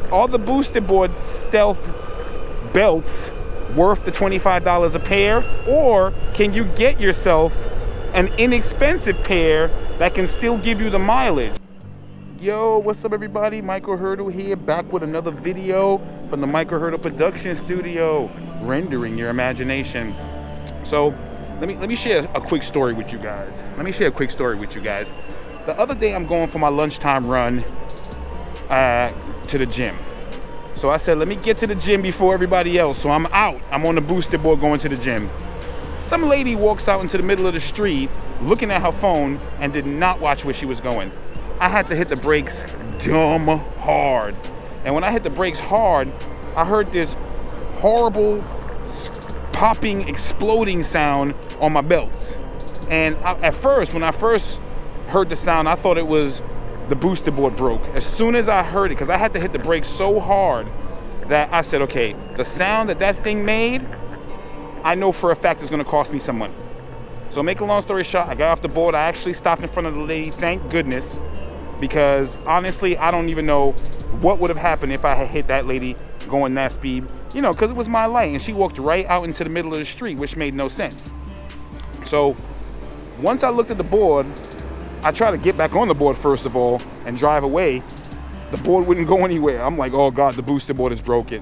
Are the boosted board stealth belts worth the $25 a pair, or can you get yourself an inexpensive pair that can still give you the mileage? Yo, what's up everybody? Michael Hurdle here, back with another video from the Michael Hurdle production studio, rendering your imagination. So let me share a quick story with you guys. The other day I'm going for my lunchtime run to the gym. So I said, let me get to the gym before everybody else. So I'm out. I'm on the boosted board going to the gym. Some lady walks out into the middle of the street looking at her phone and did not watch where she was going. I had to hit the brakes dumb hard. And when I hit the brakes hard, I heard this horrible popping, exploding sound on my belts. And at first, when I first heard the sound, I thought it was the booster board broke. As soon as I heard it, because I had to hit the brakes so hard that I said, okay, the sound that thing made, I know for a fact it's gonna cost me some money. So make a long story short, I got off the board. I actually stopped in front of the lady, thank goodness, because honestly, I don't even know what would have happened if I had hit that lady going that speed, you know, because it was my light and she walked right out into the middle of the street, which made no sense. So once I looked at the board, I tried to get back on the board first of all and drive away. The board wouldn't go anywhere. I'm like, oh God, the booster board is broken.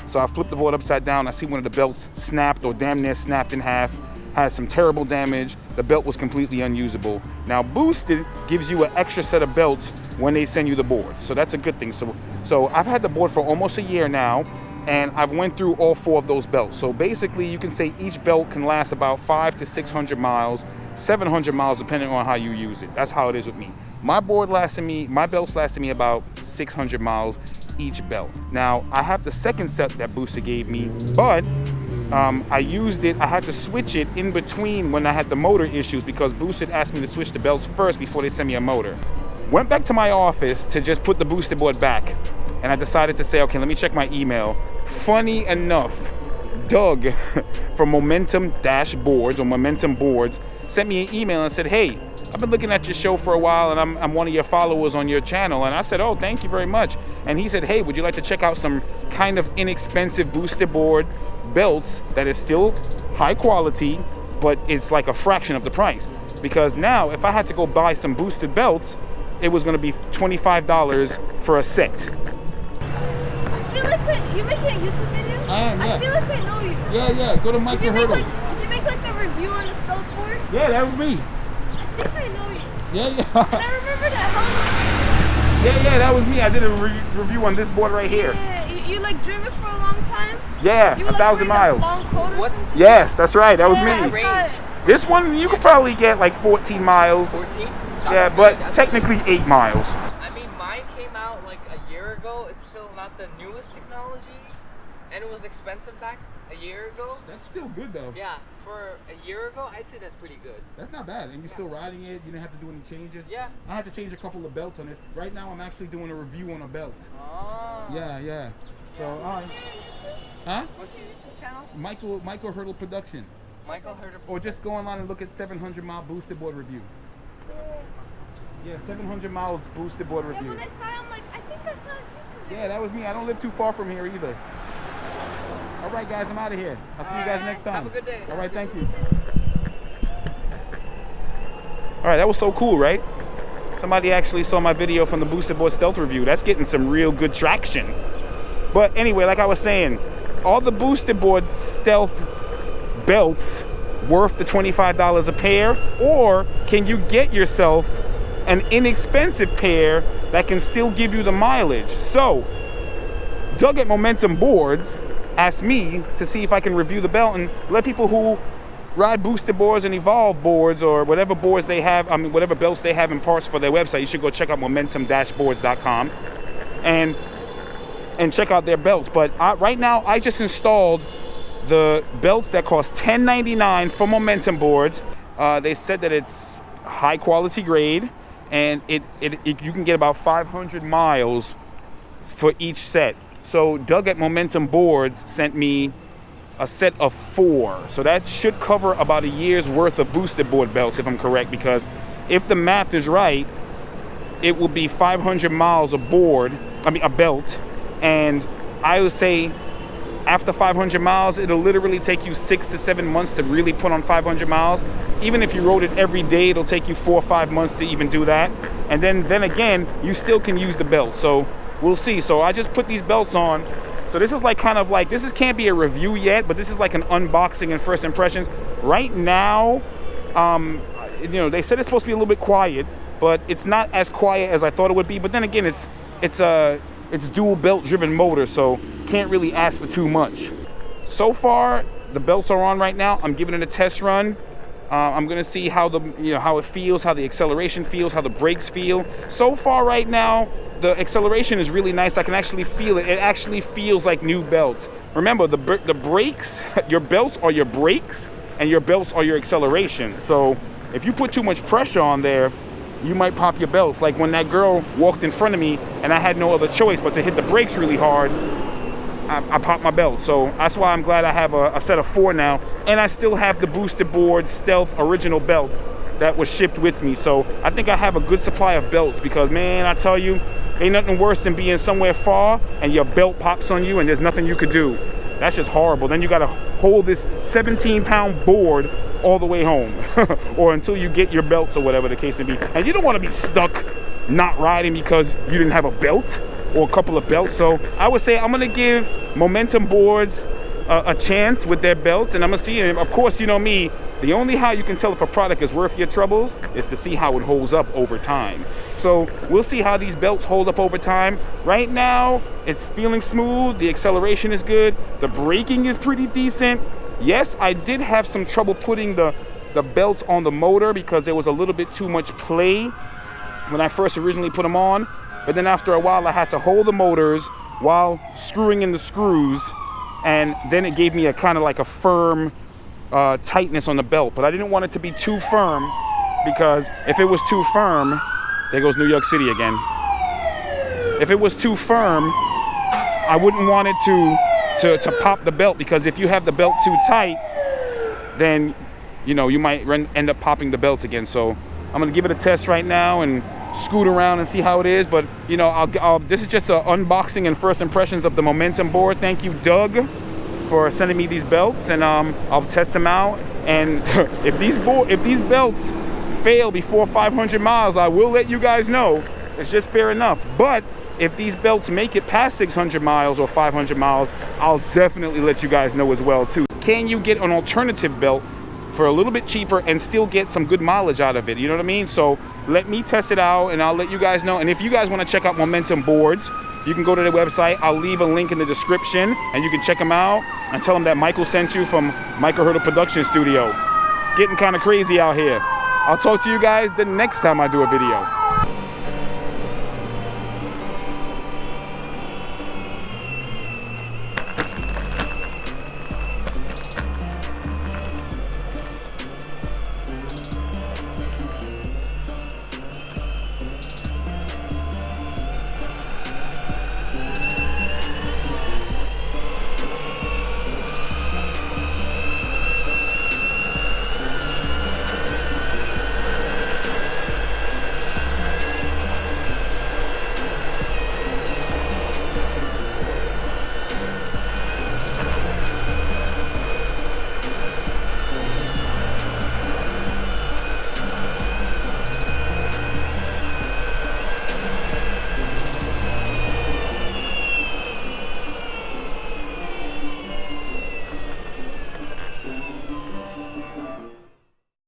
So I flipped the board upside down. I see one of the belts snapped or damn near snapped in half, had some terrible damage. The belt was completely unusable. Now boosted gives you an extra set of belts when they send you the board. So that's a good thing. So I've had the board for almost a year now, and I've went through all 4 of those belts. So basically you can say each belt can last about 500 to 600 miles, 700 miles depending on how you use it. That's how it is with me. My belts lasted me about 600 miles each belt. Now I have the second set that Booster gave me, but I used it. I had to switch it in between when I had the motor issues because Boosted asked me to switch the belts first before they sent me a motor. Went back to my office to just put the booster board back, and I decided to say, okay, let me check my email. Funny enough, Doug from Momentum Dashboards or Momentum Boards sent me an email and said, hey, I've been looking at your show for a while and I'm one of your followers on your channel. And I said, oh, thank you very much. And he said, hey, would you like to check out some kind of inexpensive booster board belts that is still high quality, but it's like a fraction of the price? Because now if I had to go buy some boosted belts, it was going to be $25 for a set. I feel like you're making a YouTube video? I am, yeah. I feel like I know you. Yeah, go to Michael Hurdle. Did you make like a review on the stealth board? Yeah, that was me. I think I know you. Yeah. And I remember that. Yeah, that was me. I did a review on this board right here. Yeah, you like drove it for a long time? Yeah, you 1,000 miles. What's Yes, that's right. That was yeah, me. range? This one, you could probably get like 14 miles. 14? Yeah, but technically 8 miles. I mean, mine came out like a year ago. It's still not the newest technology, and it was expensive back a year ago. That's still good though. Yeah, for a year ago, I'd say that's pretty good. That's not bad. And you're still riding it. You didn't have to do any changes. Yeah. I had to change a couple of belts on this. Right now, I'm actually doing a review on a belt. Oh. Yeah. So, all right. Huh? What's your YouTube channel? Michael Hurdle Production. Michael Hurdle. Or just go online and look at 700 mile boosted board review. Yeah, 700 miles boosted board review. Yeah, when I saw it, I'm like, I think I saw his YouTube video. Yeah, that was me. I don't live too far from here either. All right, guys, I'm out of here. I'll see you guys next time. Have a good day. All right, thank you. All right, that was so cool, right? Somebody actually saw my video from the boosted board stealth review. That's getting some real good traction. But anyway, like I was saying, are the boosted board stealth belts worth the $25 a pair, or can you get yourself an inexpensive pair that can still give you the mileage? So Doug at Momentum Boards asked me to see if I can review the belt and let people who ride boosted boards and evolve boards or whatever boards they have, whatever belts they have in parts for their website. You should go check out momentum-boards.com and check out their belts. But right now I just installed the belts that cost $10.99 from Momentum Boards. They said that it's high quality grade, and it you can get about 500 miles for each set. So Doug at Momentum Boards sent me a set of 4. So that should cover about a year's worth of boosted board belts, if I'm correct, because if the math is right, it will be 500 miles a belt And I would say after 500 miles, it'll literally take you 6 to 7 months to really put on 500 miles. Even if you rode it every day, it'll take you 4 or 5 months to even do that. And then again, you still can use the belt. So we'll see. So I just put these belts on. So this is like kind of like, can't be a review yet, but this is like an unboxing and first impressions. Right now, you know, they said it's supposed to be a little bit quiet, but it's not as quiet as I thought it would be. But then again, it's dual belt driven motor, so can't really ask for too much. So far, the belts are on right now. I'm giving it a test run. I'm gonna see how how it feels, how the acceleration feels, how the brakes feel. So far right now, the acceleration is really nice. I can actually feel it. It actually feels like new belts. Remember, the brakes, your belts are your brakes, and your belts are your acceleration. So if you put too much pressure on there, you might pop your belts. Like when that girl walked in front of me and I had no other choice but to hit the brakes really hard, I popped my belt. So that's why I'm glad I have a set of 4 now. And I still have the Boosted Board Stealth original belt that was shipped with me. So I think I have a good supply of belts because, man, I tell you, ain't nothing worse than being somewhere far and your belt pops on you and there's nothing you could do. That's just horrible. Then you got to hold this 17-pound board all the way home or until you get your belts or whatever the case may be. And you don't want to be stuck not riding because you didn't have a belt or a couple of belts. So I would say I'm going to give Momentum Boards a chance with their belts, and I'm going to see. And of course, you know me, the only how you can tell if a product is worth your troubles is to see how it holds up over time. So we'll see how these belts hold up over time. Right now, it's feeling smooth. The acceleration is good. The braking is pretty decent. Yes, I did have some trouble putting the belts on the motor because there was a little bit too much play when I first originally put them on. But then after a while, I had to hold the motors while screwing in the screws. And then it gave me a kind of like a firm tightness on the belt. But I didn't want it to be too firm because if it was too firm, there goes New York City again. If it was too firm, I wouldn't want it to pop the belt, because if you have the belt too tight, then you know you might end up popping the belts again. So I'm gonna give it a test right now and scoot around and see how it is. But you know, this is just an unboxing and first impressions of the Momentum board. Thank you, Doug, for sending me these belts, and I'll test them out. And if these belts fail before 500 miles, I will let you guys know. It's just fair enough. But if these belts make it past 600 miles or 500 miles, I'll definitely let you guys know as well too. Can you get an alternative belt for a little bit cheaper and still get some good mileage out of it? You know what I mean? So let me test it out and I'll let you guys know. And if you guys want to check out Momentum Boards, you can go to their website. I'll leave a link in the description and you can check them out and tell them that Michael sent you from Michael Hurdle Production Studio. It's getting kind of crazy out here. I'll talk to you guys the next time I do a video.